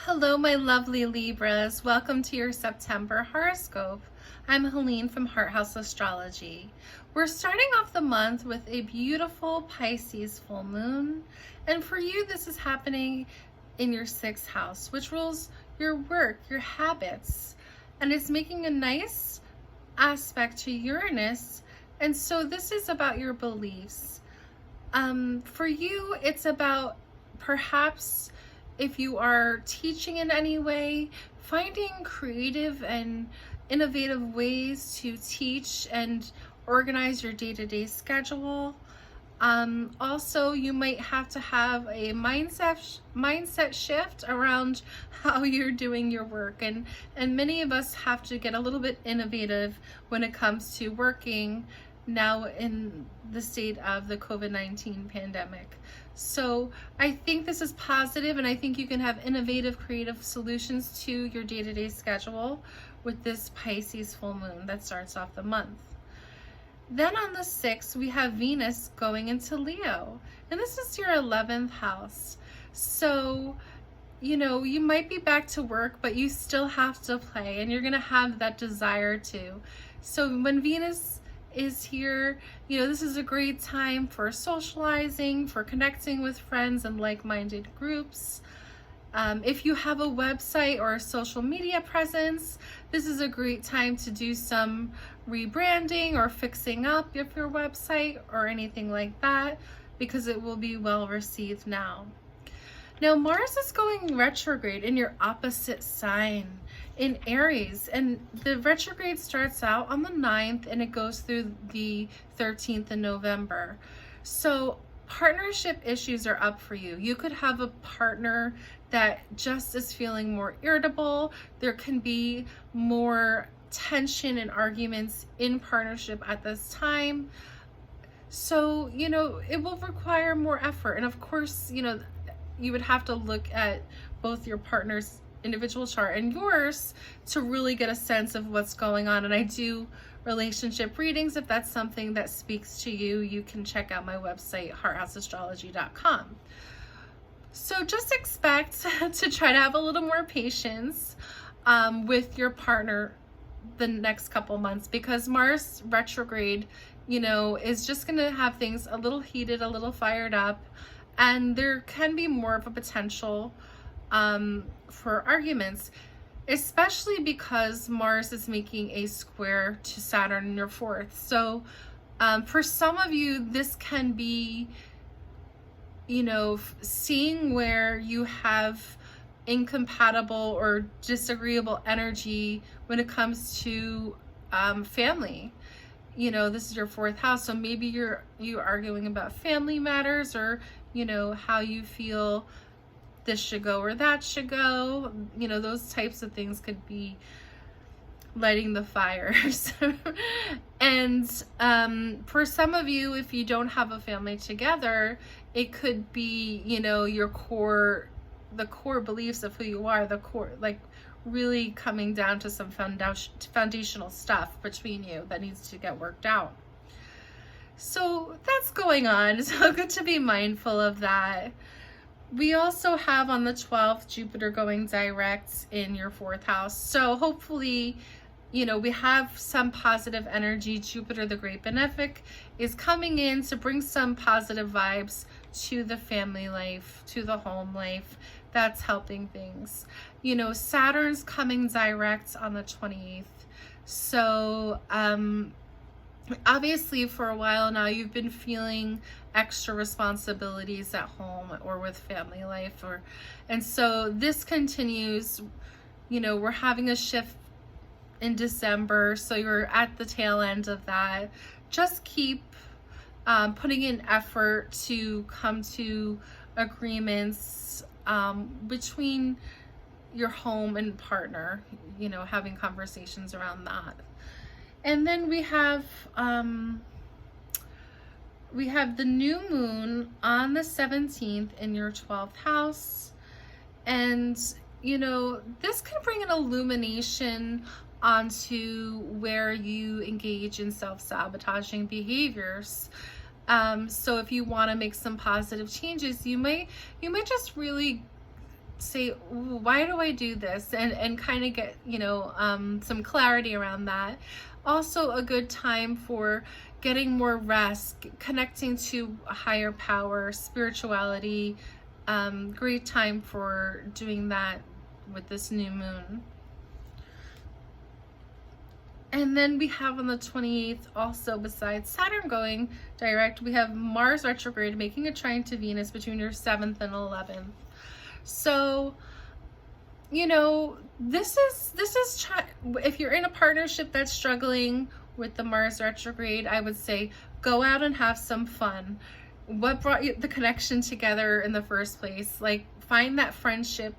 Hello, my lovely Libras. Welcome to your September horoscope. I'm Helene from Heart House Astrology. We're starting off the month with a beautiful Pisces full moon. And for you, this is happening in your sixth house, which rules your work, your habits. And it's making a nice aspect to Uranus. And so this is about your beliefs. For you, it's about perhaps if you are teaching in any way, finding creative and innovative ways to teach and organize your day-to-day schedule. Also, you might have to have a mindset shift around how you're doing your work, and many of us have to get a little bit innovative when it comes to working now in the state of the COVID-19 pandemic. So I think this is positive, and I think you can have innovative, creative solutions to your day-to-day schedule with this Pisces full moon that starts off the month. Then on the 6th, we have Venus going into Leo, and this is your 11th house. So, you might be back to work, but you still have to play, and you're going to have that desire to. So when Venus is here, this is a great time for socializing, for connecting with friends and like-minded groups. If you have a website or a social media presence, this is a great time to do some rebranding or fixing up of your website or anything like that, because it will be well received now. Now, Mars is going retrograde in your opposite sign in Aries, and the retrograde starts out on the 9th and it goes through the 13th in November. So partnership issues are up for you. You could have a partner that just is feeling more irritable. There can be more tension and arguments in partnership at this time. So, it will require more effort. And of course, you would have to look at both your partner's individual chart and yours to really get a sense of what's going on. And I do relationship readings. If that's something that speaks to you, you can check out my website, hearthouseastrology.com. So just expect to try to have a little more patience with your partner the next couple months, because Mars retrograde, is just going to have things a little heated, a little fired up, and there can be more of a potential for arguments, especially because Mars is making a square to Saturn in your 4th. So for some of you, this can be, seeing where you have incompatible or disagreeable energy when it comes to family. This is your 4th house, so maybe you're arguing about family matters, or how you feel this should go or that should go. Those types of things could be lighting the fires. And for some of you, if you don't have a family together, it could be, the core beliefs of who you are, the core, like really coming down to some foundational stuff between you that needs to get worked out. So that's going on. So good to be mindful of that. We also have on the 12th, Jupiter going direct in your 4th house. So hopefully, we have some positive energy. Jupiter, the great benefic, is coming in to bring some positive vibes to the family life, to the home life. That's helping things. Saturn's coming direct on the 28th. So, obviously for a while now you've been feeling extra responsibilities at home or with family life, and so this continues. We're having a shift in December, so you're at the tail end of that. Just keep putting in effort to come to agreements between your home and partner, having conversations around that. And then we have the new moon on the 17th in your 12th house. And, this can bring an illumination onto where you engage in self-sabotaging behaviors. So if you want to make some positive changes, you might just really say, why do I do this? And kind of get, some clarity around that. Also a good time for getting more rest, connecting to a higher power, spirituality. Great time for doing that with this new moon. And then we have on the 28th also, besides Saturn going direct, we have Mars retrograde making a trine to Venus between your 7th and 11th. So, this is if you're in a partnership that's struggling with the Mars retrograde, I would say go out and have some fun. What brought you the connection together in the first place? Like, find that friendship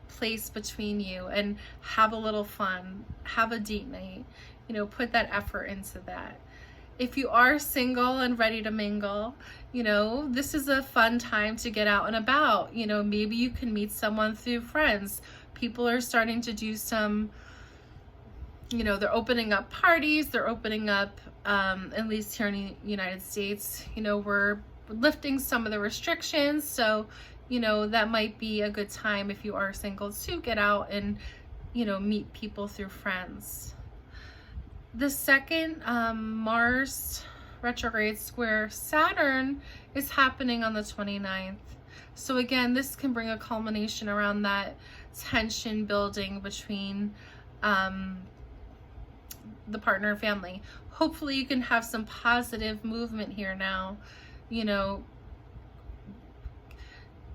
place between you and have a little fun, have a date night, put that effort into that. If you are single and ready to mingle, this is a fun time to get out and about. Maybe you can meet someone through friends. People are starting to do some, they're opening up parties, they're opening up, at least here in the United States, we're lifting some of the restrictions. So, that might be a good time if you are single to get out and, meet people through friends. The second Mars retrograde square Saturn is happening on the 29th. So again, this can bring a culmination around that tension building between the partner and family. Hopefully you can have some positive movement here now,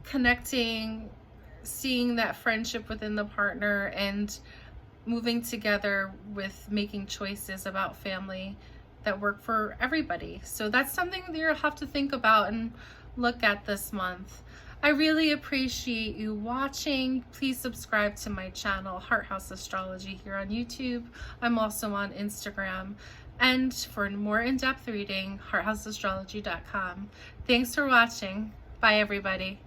connecting, seeing that friendship within the partner, and moving together with making choices about family that work for everybody. So that's something that you'll have to think about and look at this month. I really appreciate you watching. Please subscribe to my channel, Heart House Astrology, here on YouTube. I'm also on Instagram. And for more in-depth reading, hearthouseastrology.com. Thanks for watching. Bye, everybody.